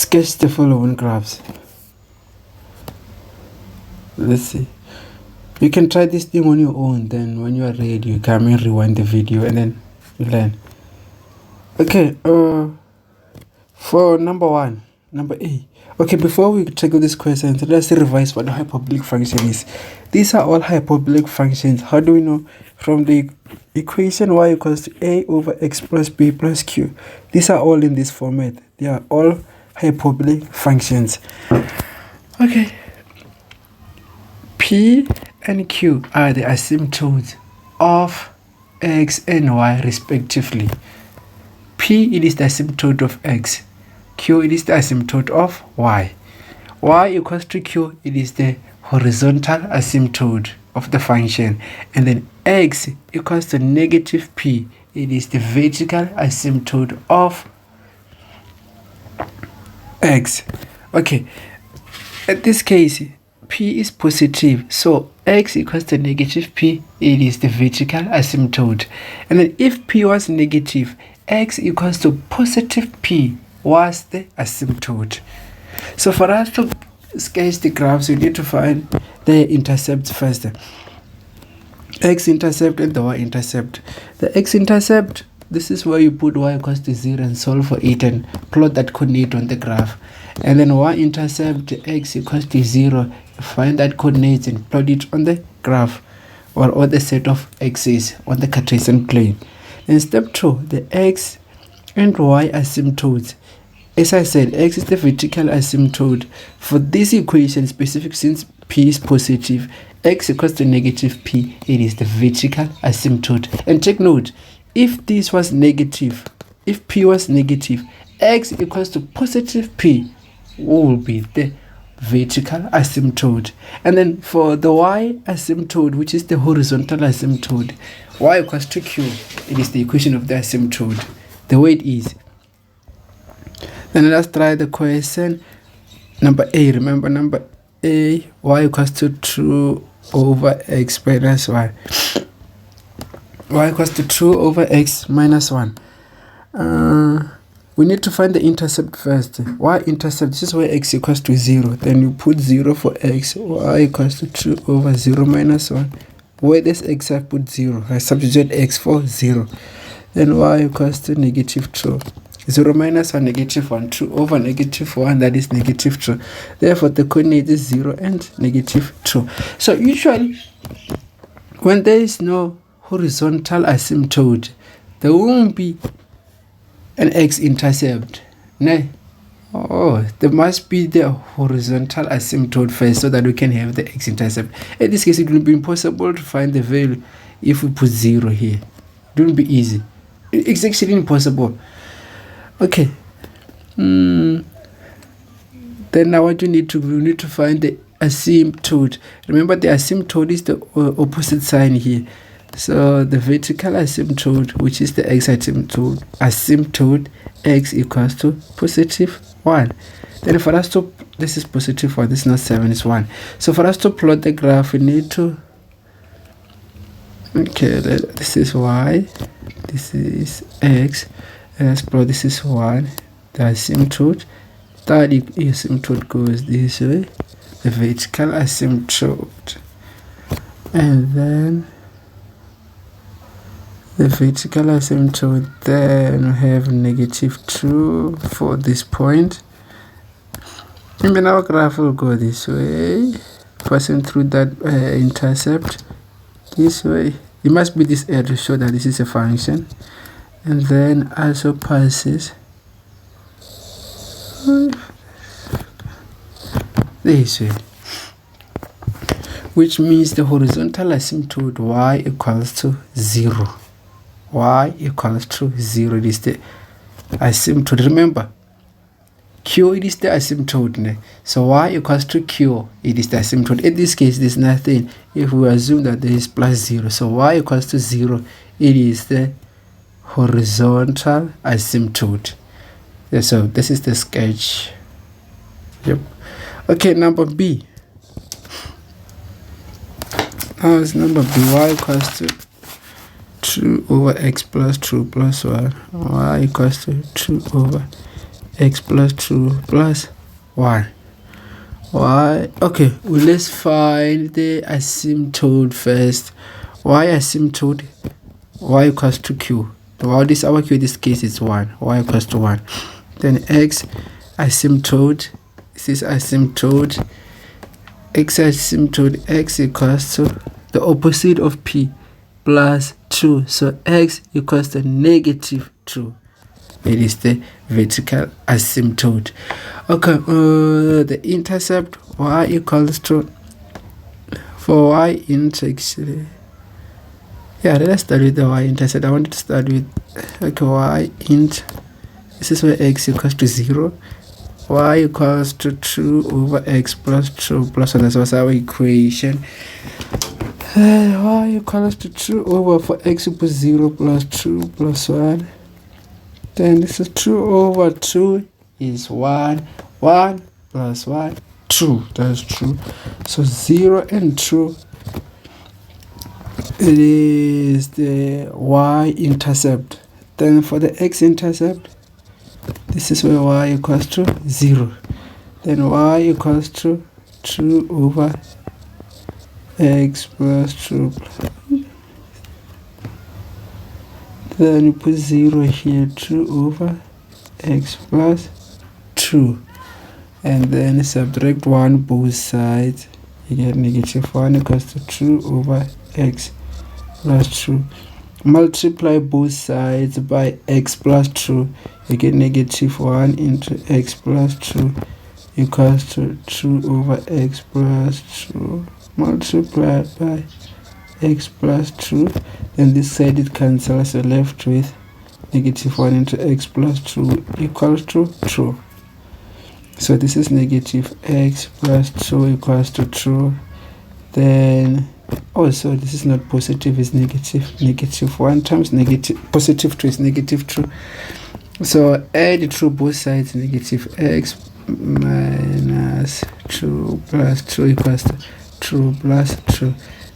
sketch the following graphs. Let's see. You can try this thing on your own, then when you are ready you come and rewind the video and then you learn. Okay, for number A. Okay, before we check out this question, let's revise what the hyperbolic function is. These are all hyperbolic functions. How do we know? From the equation y equals to a over x plus b plus q. These are all in this format. They are all hyperbolic functions. Okay, p and q are the asymptotes of x and y respectively. P, it is the asymptote of x. Q, it is the asymptote of y. Y equals to q, it is the horizontal asymptote of the function. And then x equals to negative p, it is the vertical asymptote of x. Okay, in this case, p is positive, so x equals to negative p, it is the vertical asymptote. And then if p was negative, x equals to positive p was the asymptote. So for us to sketch the graphs, we need to find the intercepts first. X-intercept and the y-intercept. The x-intercept, this is where you put y equals to 0 and solve for it and plot that coordinate on the graph. And then y-intercept, x equals to 0, find that coordinate and plot it on the graph or on the set of x's on the Cartesian plane. In step 2, the x and y asymptotes. As I said, x is the vertical asymptote. For this equation specific, since p is positive, x equals to negative p, it is the vertical asymptote. And take note, if this was negative, if p was negative, x equals to positive p will be the vertical asymptote. And then for the y asymptote, which is the horizontal asymptote, y equals to q, it is the equation of the asymptote, the way it is. Then let's try the question number A. Remember number A, y equals to 2 over x minus 1. Y equals to 2 over x minus 1. We need to find the intercept first. Y-intercept, this is where x equals to 0. Then you put 0 for x. Y equals to 2 over 0 minus 1. Where this x, I put 0. I substitute x for 0. Then y equals to negative 2. 0 minus 1, negative 1. 2 over negative 1, that is negative 2. Therefore, the coordinate is 0 and negative 2. So usually, when there is no horizontal asymptote, there won't be an x-intercept. No. Oh, there must be the horizontal asymptote first so that we can have the x-intercept. In this case, it will be impossible to find the value if we put 0 here. It won't be easy. It's actually impossible. Okay. Then now what we need to find the asymptote. Remember, the asymptote is the opposite sign here. So the vertical asymptote, which is the x asymptote, x equals to positive 1. Then for us to, this is positive 1, this is not 7, it's 1. So for us to plot the graph, we need to, okay, this is y, this is x, let's plot, this is 1, the asymptote. That asymptote goes this way, the vertical asymptote, and then the vertical asymptote, then we have negative 2 for this point. And then our graph will go this way, passing through that intercept this way. It must be this area to show that this is a function. And then also passes this way, which means the horizontal asymptote y equals to 0. Y equals to 0. It is the asymptote. Remember, q, it is the asymptote. So y equals to q, it is the asymptote. In this case, there's nothing. If we assume that there is plus 0, so y equals to 0, it is the horizontal asymptote. Yeah, so this is the sketch. Yep. Okay, number B. Now it's number B. Y equals to 2 over x plus 2 plus 1. Y equals to 2 over x plus 2 plus 1. Y, okay, well, let's find the asymptote first. Y asymptote, y equals to q. Well, this our q in this case is 1, y equals to 1. Then x asymptote, this is asymptote, x asymptote, x equals to the opposite of p plus 2. So x equals to negative 2. It is the vertical asymptote. Okay, the intercept, y equals to, for y int actually, yeah, let's start with the y-intercept. I wanted to start with, okay, y-int. This is where x equals to 0. Y equals to 2 over x plus 2 plus 1. That was our equation. Y equals to 2 over, for x equals 0 plus 2 plus 1. Then this is 2 over 2 is 1. 1 plus 1, 2. That's true. So 0 and 2. It is the y-intercept. Then for the x-intercept, this is where y equals to 0. Then y equals to 2 over x plus 2. Then you put 0 here, 2 over x plus 2. And then subtract 1 both sides. You get negative 1 equals to 2 over x plus 2. Multiply both sides by x plus 2. You get negative 1 into x plus 2 equals to 2 over x plus 2 multiplied by x plus 2. Then this side it cancels, so left with negative 1 into x plus 2 equals to 2. So this is negative x plus 2 equals to 2. Then also this is not positive, it's negative. Negative 1 times negative positive 2 is negative 2. So add through both sides, negative x minus 2 plus 2 equals to 2 plus 2.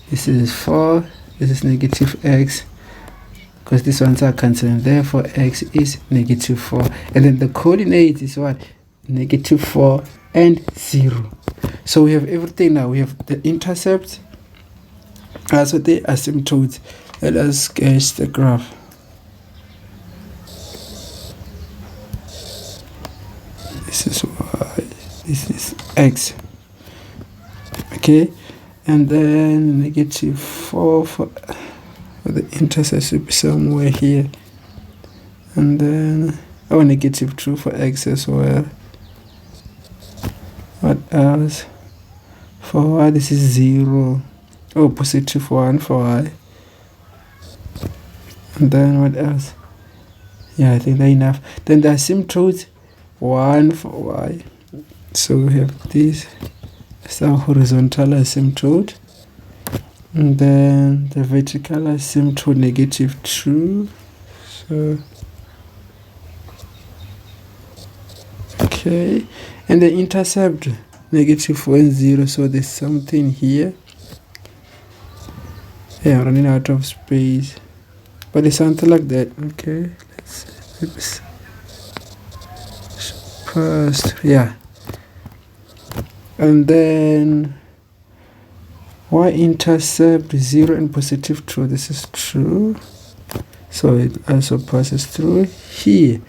This is 4, this is negative x, because these ones are cancelling, therefore x is negative 4. And then the coordinate is what? Negative 4 and 0. So we have everything now. We have the intercept, also the asymptotes. Let us sketch the graph. This is y, this is x. Okay, and then negative 4 for the intercept should be somewhere here. And then negative 2 for x as well. What else? For y, this is 0. Positive 1 for y. And then what else? Yeah, I think that's enough. Then the asymptote, 1 for y. So we have this as our horizontal asymptote. And then the vertical asymptote, negative 2. So, okay. And the intercept, negative 1, 0. So there's something here. Yeah, running out of space. But it's something like that. Okay, let's first, yeah. And then y-intercept 0 and positive 2. This is true. So it also passes through here.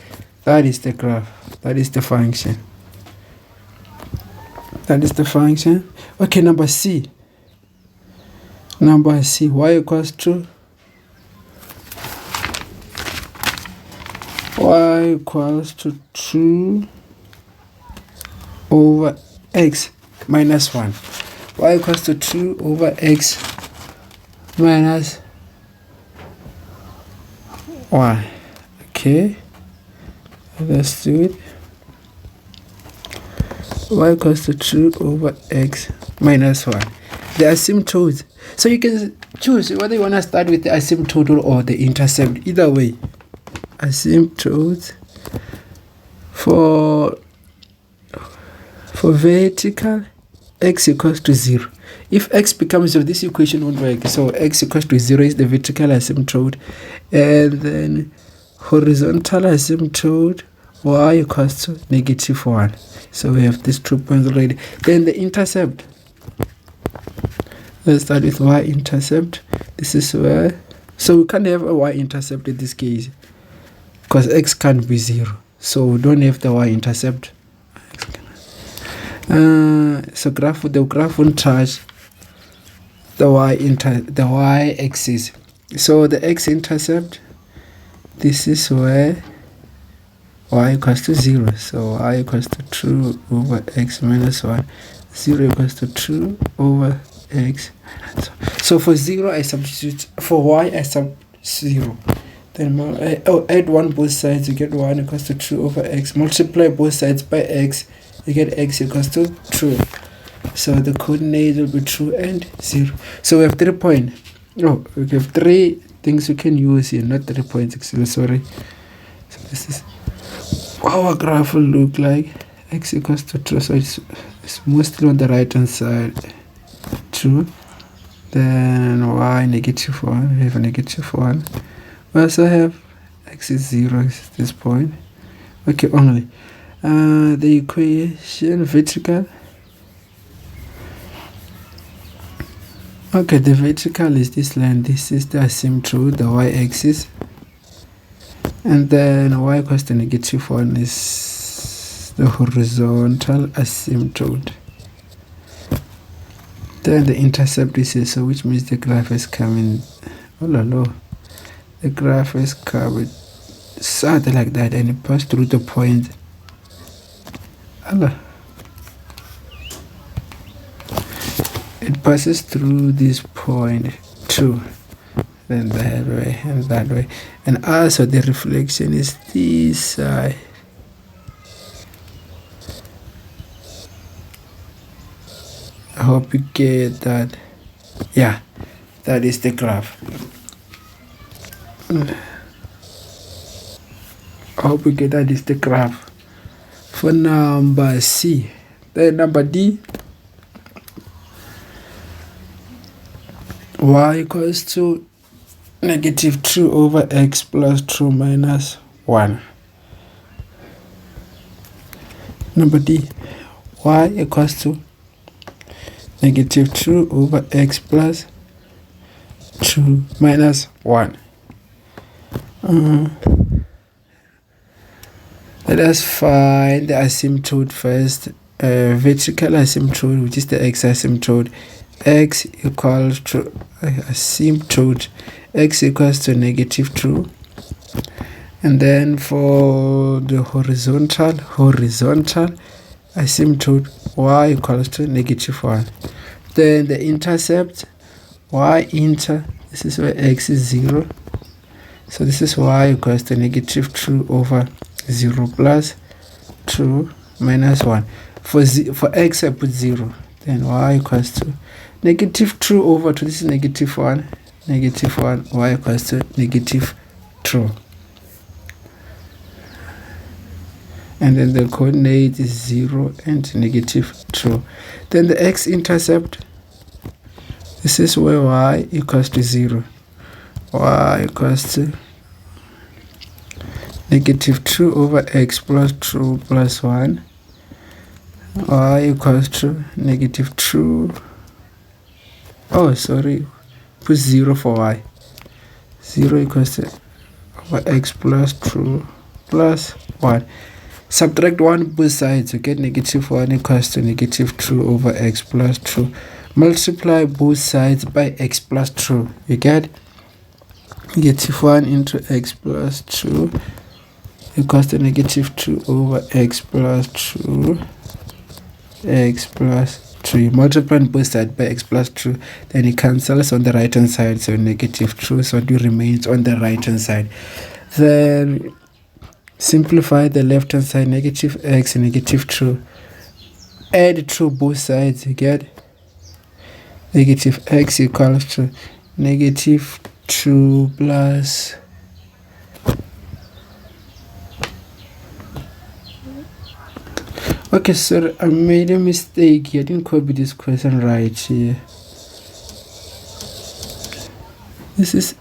That is the graph. That is the function. That is the function. Okay, number C. Number C, y equals to y equals to 2 over x minus 1. Y equals to 2 over x minus 1. Okay, let's do it. Y equals to 2 over x minus 1. The asymptote. So you can choose whether you want to start with the asymptote or the intercept. Either way, asymptote for vertical, x equals to 0. If x becomes 0, this equation won't work. So x equals to 0 is the vertical asymptote, and then horizontal asymptote y equals to -1. So we have these 2 points already. Then the intercept. Let's start with y-intercept. This is where, so we can't have a y-intercept in this case because x can't be 0. So we don't have the y-intercept. So the graph won't touch the y-axis. So the x-intercept, this is where y equals to 0. So y equals to 2 over x minus 1. 0 equals to 2 over x minus 1. So for 0 I substitute, for y I sub 0. Then add 1 both sides, you get 1 equals to 2 over x. Multiply both sides by x, you get x equals to 2. So the coordinates will be 2 and 0. So we have 3 points. Oh, we have 3 things we can use here, not 3 points actually, sorry. So this is our graph will look like. X equals to 2, so it's mostly on the right hand side, 2. Then y -1, we have a -1. We also have x is 0 is this point. Okay, only the equation vertical. Okay, the vertical is this line. This is the asymptote, the y-axis. And then y equals to -1 is the horizontal asymptote. Then the intercept is here, so which means the graph is coming. Oh la la. The graph is coming something like that, and it passes through the point. Allah. It passes through this point too. Then that way and that way. And also the reflection is this side. I hope you get that. Yeah, that is the graph. I hope you get that is the graph. For number C. Then number D. Y equals to -2 over x plus 2 minus 1. Number D. Y equals to -2 over x plus 2 minus 1. Let us find the asymptote first. Vertical asymptote, which is the x asymptote. X equals to asymptote. X equals to -2. And then for the horizontal asymptote, y equals to -1. Then the intercept, y-inter, this is where x is 0. So this is y equals to -2 over 0 plus 2 minus 1. For x I put 0. Then y equals to -2 over 2. This is -1. -1. Y equals to -2. And then the coordinate is 0 and -2. Then the x-intercept, this is where y equals to 0. Y equals to -2 over x plus 2 plus 1. Y equals to -2. Oh, sorry. Put 0 for y. 0 equals to over x plus 2 plus 1. Subtract 1 both sides. You get -1 equals to -2 over x plus 2. Multiply both sides by x plus 2. You get -1 into x plus 2 equals to -2 over x plus 2. X plus 2. You multiply both sides by x plus 2. Then it cancels on the right hand side. So -2. So it remains on the right hand side. Then simplify the left hand side. -x and -2. Add to both sides. You get -x equals to -2 plus okay, sir, I made a mistake here. I didn't copy this question right here. This is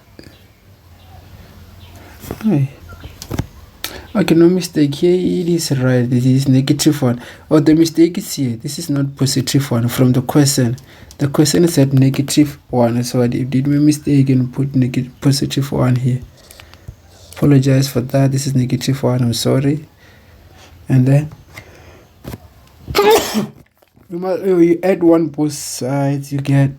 Okay, no mistake here, it is right, this is -1. Oh, the mistake is here, this is not +1 from the question. The question said -1, so I did my mistake and put +1 here. Apologize for that, this is -1, I'm sorry. And then you add 1 both sides, you get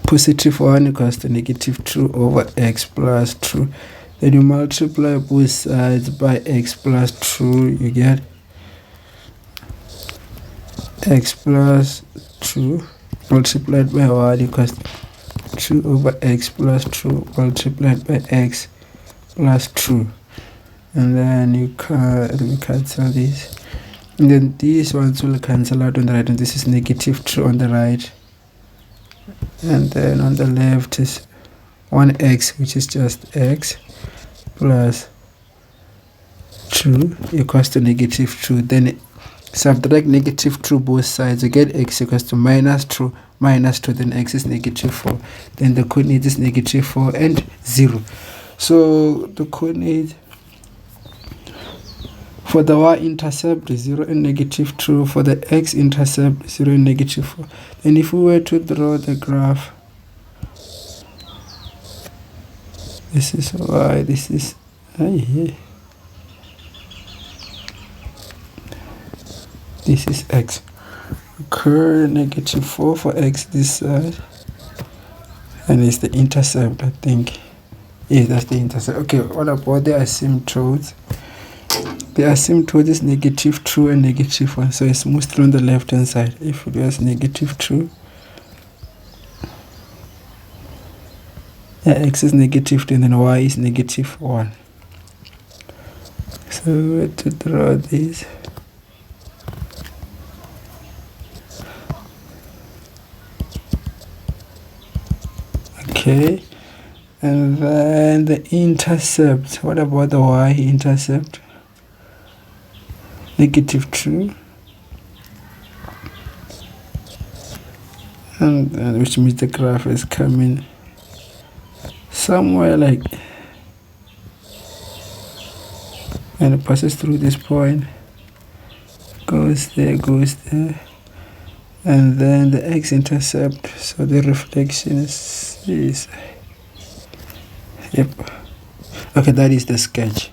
+1 equals to -2 over x plus 2. Then you multiply both sides by x plus 2, you get x plus 2 multiplied by 1 equals 2 over x plus 2 multiplied by x plus 2. And then you cancel this. And then these ones will cancel out on the right, and this is -2 on the right. And then on the left is 1x, which is just x, plus 2 equals to -2. Then subtract -2 both sides, you get x equals to -2 minus 2, then x is -4. Then the coordinate is -4 and 0. So the coordinate for the y-intercept is 0 and -2. For the x-intercept, 0 and -4. And if we were to draw the graph, this is y, this is this is x. Occur -4 for x this side, and it's the intercept, I think. Yeah, that's the intercept. Okay, what about the asymptotes? The asymptote is -2 and -1, so it's mostly on the left hand side. If it was -2, x is -2 and then y is -1. So we have to draw this. Okay, and then the intercept. What about the y-intercept? -2, and which means the graph is coming somewhere like, and it passes through this point, goes there, and then the x-intercept, so the reflection is yep. Okay, that is the sketch.